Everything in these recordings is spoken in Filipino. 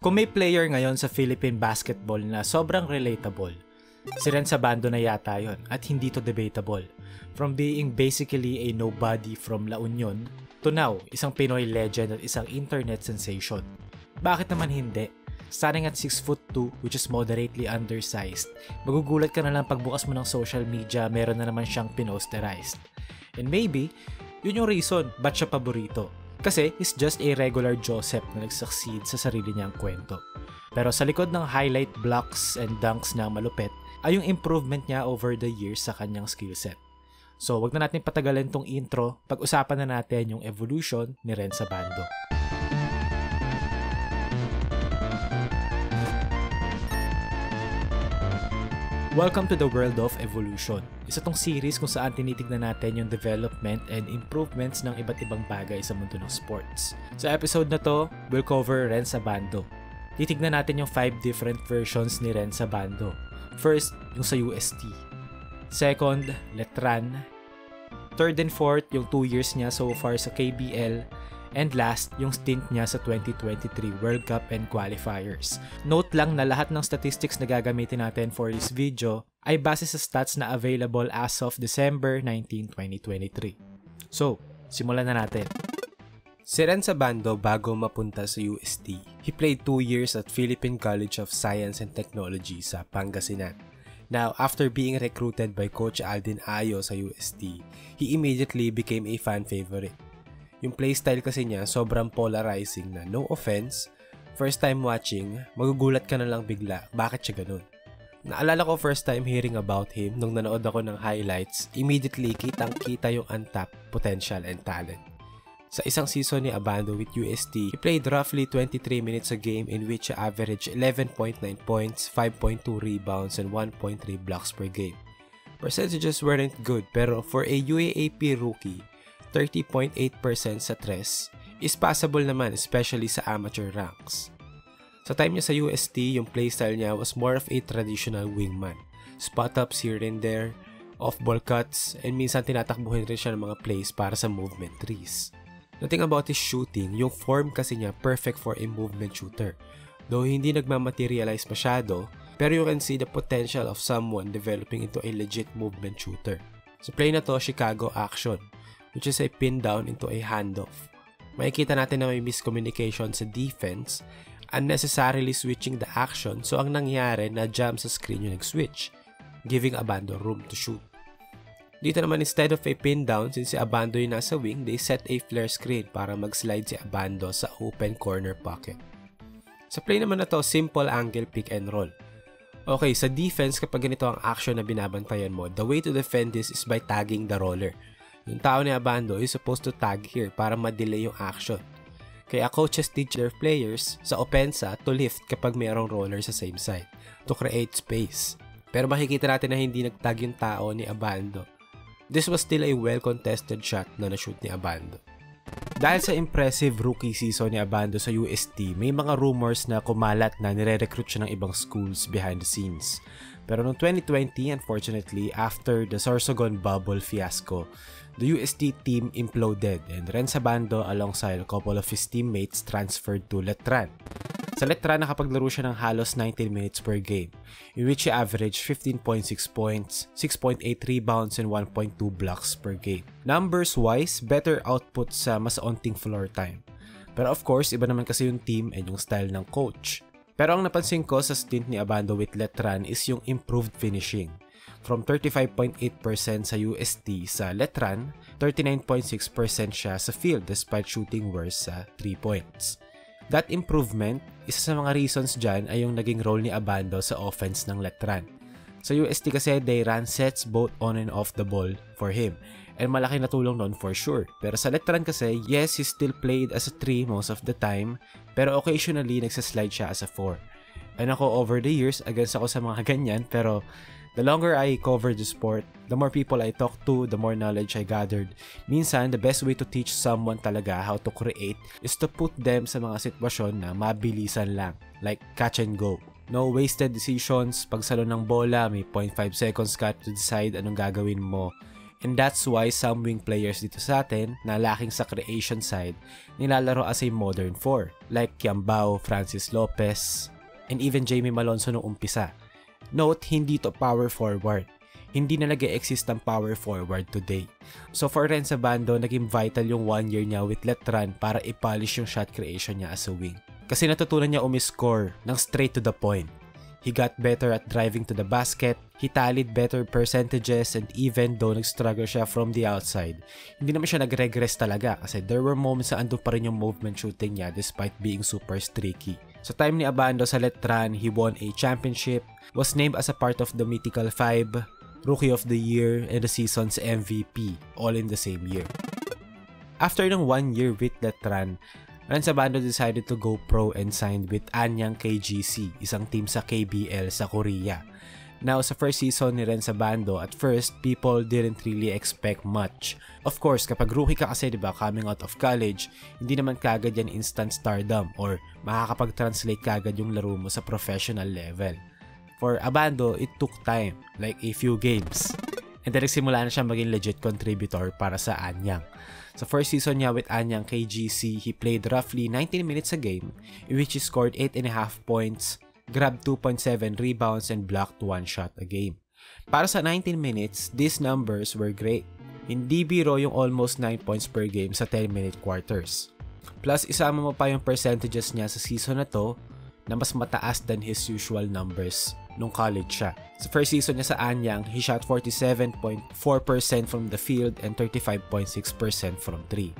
Kung may player ngayon sa Philippine basketball na sobrang relatable, si Renz Abando na yata yon at hindi to debatable. From being basically a nobody from La Union to now, isang Pinoy legend at isang internet sensation. Bakit naman hindi? Starting at 6'2", which is moderately undersized, magugulat ka na lang pagbukas mo ng social media, meron na naman siyang pinosterized. And maybe, yun yung reason ba't siya paborito. Kasi he's just a regular Joseph na nag-succeed sa sarili niyang kwento. Pero sa likod ng highlight blocks and dunks na malupet, ay yung improvement niya over the years sa kanyang skillset. So wag na natin patagalin tong intro, pag-usapan na natin yung evolution ni Renz Abando. Welcome to the world of evolution. Isa tong series kung saan tinitignan natin yung development and improvements ng iba't ibang bagay sa mundo ng sports. Sa episode na to, we'll cover Renz Abando. Titignan natin yung 5 different versions ni Renz Abando. First, yung sa UST. Second, Letran. Third and fourth, yung 2 years niya so far sa KBL. And last, yung stint niya sa 2023 World Cup and qualifiers. Note lang na lahat ng statistics na gagamitin natin for this video ay base sa stats na available as of December 19, 2023. So, simulan na natin. Si Renz Abando bago mapunta sa UST, he played 2 years at Philippine College of Science and Technology sa Pangasinan. Now, after being recruited by Coach Aldin Ayo sa UST, he immediately became a fan favorite. Yung playstyle kasi niya sobrang polarizing na no offense, first time watching, magugulat ka na lang bigla bakit siya ganun. Naalala ko first time hearing about him nung nanood ako ng highlights, immediately kitang-kita yung untapped potential and talent. Sa isang season ni Abando with UST, he played roughly 23 minutes a game in which he averaged 11.9 points, 5.2 rebounds, and 1.3 blocks per game. Percentages weren't good pero for a UAAP rookie, 30.8% sa tres is passable naman especially sa amateur ranks. Sa time niya sa UST, yung playstyle niya was more of a traditional wingman. Spot-ups here and there, off-ball cuts, and minsan tinatakbuhin rin siya ng mga plays para sa movement threes. The thing about his shooting, yung form kasi niya perfect for a movement shooter. Though hindi nagmamaterialize masyado, pero you can see the potential of someone developing into a legit movement shooter. Sa play na to, Chicago action, which is a pin down into a handoff. Makikita natin na may miscommunication sa defense, unnecessarily switching the action, so ang nangyari na jump sa screen yung nag-switch, giving Abando room to shoot. Dito naman instead of a pin down, since si Abando yung nasa wing, they set a flare screen para mag-slide si Abando sa open corner pocket. Sa play naman na to, simple angle pick and roll. Okay, sa defense kapag ganito ang action na binabantayan mo, the way to defend this is by tagging the roller. Yung tao ni Abando is supposed to tag here para ma-delay yung action. Kaya coaches teach their players sa opensa to lift kapag mayroong roller sa same side to create space. Pero makikita natin na hindi nagtag yung tao ni Abando. This was still a well-contested shot na na-shoot ni Abando. Dahil sa impressive rookie season ni Abando sa UST, may mga rumors na kumalat na nire-recruit siya ng ibang schools behind the scenes. Pero noong 2020, unfortunately, after the Sorsogon bubble fiasco, the UST team imploded and Renz Abando alongside a couple of his teammates transferred to Letran. Sa Letran, nakapaglaro siya ng halos 19 minutes per game, in which he averaged 15.6 points, 6.8 rebounds, and 1.2 blocks per game. Numbers-wise, better output sa mas onting floor time. Pero of course, iba naman kasi yung team and yung style ng coach. Pero ang napansin ko sa stint ni Abando with Letran is yung improved finishing. From 35.8% sa UST sa Letran, 39.6% siya sa field despite shooting worse sa 3 points. That improvement, isa sa mga reasons dyan ay yung naging role ni Abando sa offense ng Letran. Sa UST kasi, they ran sets both on and off the ball for him. And malaki na tulong nun for sure. Pero sa Letran kasi, yes, he still played as a 3 most of the time, pero occasionally nagsaslide siya as a 4. And ako over the years, against ako sa mga ganyan, pero the longer I covered the sport, the more people I talked to, the more knowledge I gathered. Minsan, the best way to teach someone talaga how to create is to put them sa mga sitwasyon na mabilisan lang, like catch and go. No wasted decisions, pagsalo ng bola, may 0.5 seconds ka to decide anong gagawin mo. And that's why some wing players dito sa atin na lacking sa creation side nilalaro as a modern 4 like Kiambao, Francis Lopez, and even Jamie Malonzo nung umpisa. Note, hindi to power forward. Hindi na nag-exist ang power forward today. So for Renza Bando, naging vital yung 1 year niya with Letran para i-polish yung shot creation niya as a wing. Kasi natutunan niya umiscore ng straight to the point. He got better at driving to the basket, he tallied better percentages, and even though nag-struggle siya from the outside, hindi naman siya nag-regress talaga kasi there were moments na andun pa rin yung movement shooting niya despite being super streaky. Sa time ni Abando sa Letran, he won a championship, was named as a part of the Mythical 5, Rookie of the Year, and the season's MVP, all in the same year. After ng 1 year with Letran, Renza Bando decided to go pro and signed with Anyang KGC, isang team sa KBL sa Korea. Now, sa first season ni Renza Bando, at first, people didn't really expect much. Of course, kapag rookie ka kasi, diba, coming out of college, hindi naman kagad yan instant stardom or makakapag-translate kagad yung laro mo sa professional level. For Abando, it took time, like a few games. And then nagsimula na siya maging legit contributor para sa Anyang. Sa first season niya with Anyang KGC, he played roughly 19 minutes a game, in which he scored 8.5 points, grabbed 2.7 rebounds, and blocked 1 shot a game. Para sa 19 minutes, these numbers were great. Hindi biro yung almost 9 points per game sa 10-minute quarters. Plus, isama mo pa yung percentages niya sa season na to na mas mataas than his usual numbers nung college siya. Sa first season niya sa Anyang, he shot 47.4% from the field and 35.6% from 3.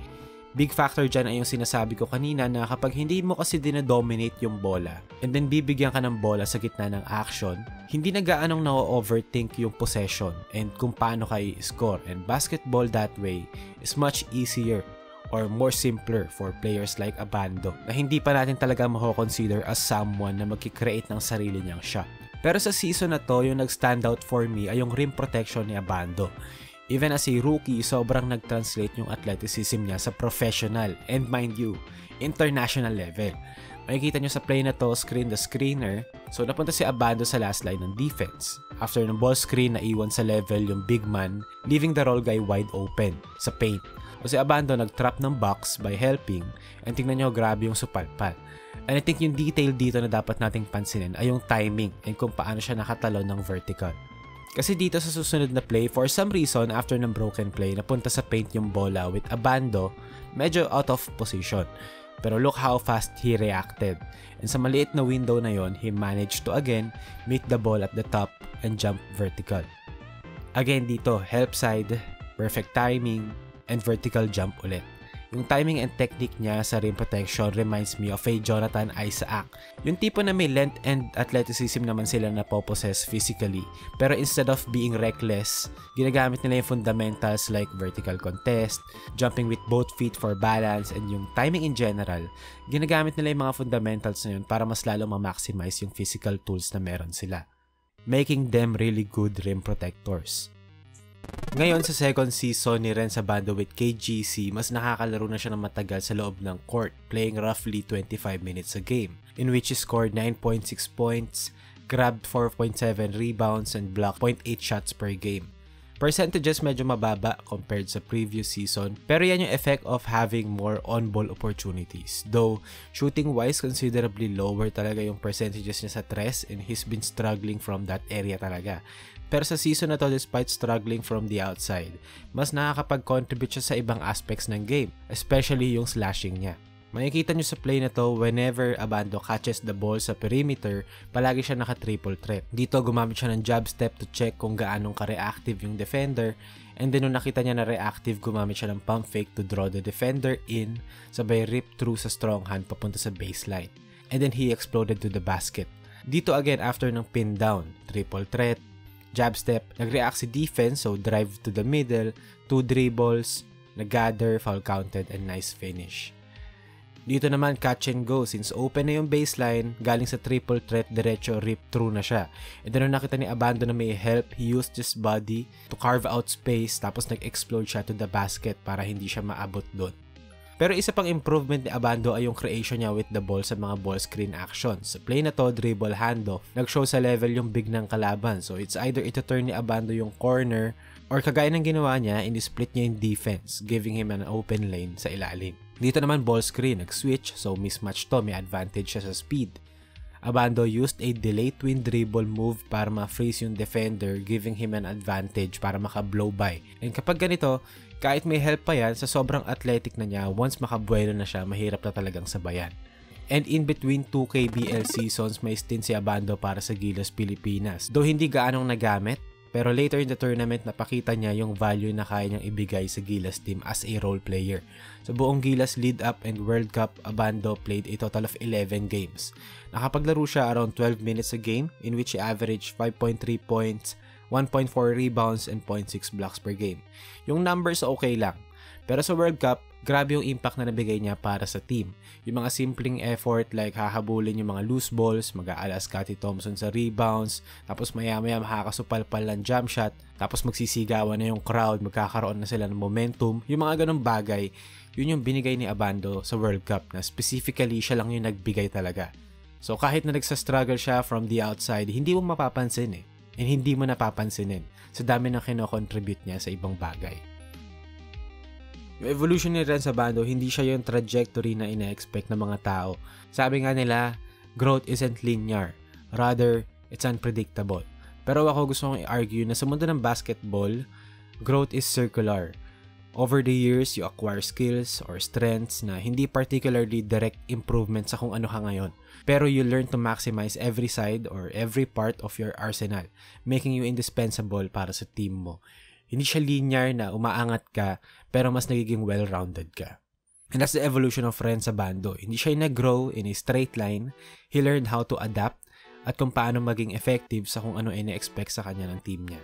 Big factor dyan ay yung sinasabi ko kanina na kapag hindi mo kasi dinadominate yung bola and then bibigyan ka ng bola sa gitna ng action, hindi na gaanong na-overthink yung possession and kung paano ka i-score. And basketball that way is much easier or more simpler for players like Abando na hindi pa natin talaga mako-consider as someone na magkikreate ng sarili niyang shot. Pero sa season na to, yung nag-stand out for me ay yung rim protection ni Abando. Even as a rookie, sobrang nag-translate yung athleticism niya sa professional and mind you, international level. Makikita nyo sa play na to, screen the screener. So napunta si Abando sa last line ng defense. After ng ball screen, naiwan sa level yung big man, leaving the roll guy wide open sa paint. O si Abando nag-trap ng box by helping, and tingnan nyo, grabe yung supalpal. And I think yung detail dito na dapat nating pansinin ay yung timing and kung paano siya nakatalon ng vertical. Kasi dito sa susunod na play, for some reason, after ng broken play, napunta sa paint yung bola with Abando, medyo out of position. Pero look how fast he reacted. And sa maliit na window na yon, he managed to again meet the ball at the top and jump vertical. Again dito, help side, perfect timing, and vertical jump ulit. Yung timing and technique niya sa rim protection reminds me of a Jonathan Isaac. Yung tipo na may length and athleticism naman sila na possess physically. Pero instead of being reckless, ginagamit nila yung fundamentals like vertical contest, jumping with both feet for balance, and yung timing in general. Ginagamit nila yung mga fundamentals na yun para mas lalo ma-maximize yung physical tools na meron sila, making them really good rim protectors. Ngayon sa second season ni Renza Bando with KGC, mas nakakalaro na siya ng matagal sa loob ng court, playing roughly 25 minutes a game, in which he scored 9.6 points, grabbed 4.7 rebounds, and blocked 0.8 shots per game. Percentages medyo mababa compared sa previous season, pero yan yung effect of having more on-ball opportunities. Though, shooting-wise, considerably lower talaga yung percentages niya sa tres and he's been struggling from that area talaga. Pero sa season na to, despite struggling from the outside, mas nakakapag-contribute siya sa ibang aspects ng game, especially yung slashing niya. Makikita nyo sa play na to, whenever Abando catches the ball sa perimeter, palagi siya naka-triple threat. Dito, gumamit siya ng jab step to check kung gaanong ka-reactive yung defender, and then nung nakita niya na reactive, gumamit siya ng pump fake to draw the defender in, sabay rip through sa strong hand papunta sa baseline. And then he exploded to the basket. Dito again, after ng pin down, triple threat, jab step, nag-react si defense, so drive to the middle, 2 dribbles, nag-gather, foul counted, and nice finish. Dito naman, catch and go. Since open na yung baseline, galing sa triple threat, diretso rip through na siya. And then nung nakita ni Abando na may help, he used his body to carve out space, tapos nag-explode siya to the basket para hindi siya maabot doon. Pero isa pang improvement ni Abando ay yung creation niya with the ball sa mga ball screen actions. Sa play na to, dribble, handoff, nag-show sa level yung big ng kalaban. So it's either ito turn ni Abando yung corner or kagaya ng ginawa niya, in-split niya yung defense, giving him an open lane sa ilalim. Dito naman ball screen, nag-switch, so mismatch to, may advantage siya sa speed. Abando used a delay twin dribble move para ma-freeze yung defender, giving him an advantage para maka-blow by. And kapag ganito, kahit may help pa yan, sa sobrang athletic na niya, once makabuelo na siya, mahirap na talagang sabayan. And in between 2 KBL seasons, may stint si Abando para sa Gilas Pilipinas. Though hindi gaanong nagamit, pero later in the tournament, napakita niya yung value na kaya niyang ibigay sa Gilas team as a role player. Sa buong Gilas lead up and World Cup, Abando played a total of 11 games. Nakapaglaro siya around 12 minutes a game, in which he averaged 5.3 points, 1.4 rebounds, and 0.6 blocks per game. Yung numbers okay lang. Pero sa World Cup, grabe yung impact na nabigay niya para sa team. Yung mga simpleng effort like hahabulin yung mga loose balls, mag-aalas Scottie Thompson sa rebounds, tapos maya-maya makakasupalpal ng jump shot, tapos magsisigawan na yung crowd, magkakaroon na sila ng momentum. Yung mga ganong bagay, yun yung binigay ni Abando sa World Cup na specifically siya lang yung nagbigay talaga. So kahit na nagsastruggle siya from the outside, hindi mo mapapansin and hindi mo napapansinin sa dami ng kino-contribute niya sa ibang bagay. Yung evolution ni Renz Abando, hindi siya yung trajectory na ina-expect ng mga tao. Sabi nga nila, growth isn't linear. Rather, it's unpredictable. Pero ako gusto kong i-argue na sa mundo ng basketball, growth is circular. Over the years, you acquire skills or strengths na hindi particularly direct improvement sa kung ano ka ngayon. Pero you learn to maximize every side or every part of your arsenal, making you indispensable para sa team mo. Hindi siya linear na umaangat ka, pero mas nagiging well-rounded ka. And that's the evolution of Renz Abando. Hindi siya nag-grow in a straight line. He learned how to adapt at kung paano maging effective sa kung ano ina-expect sa kanya ng team niya.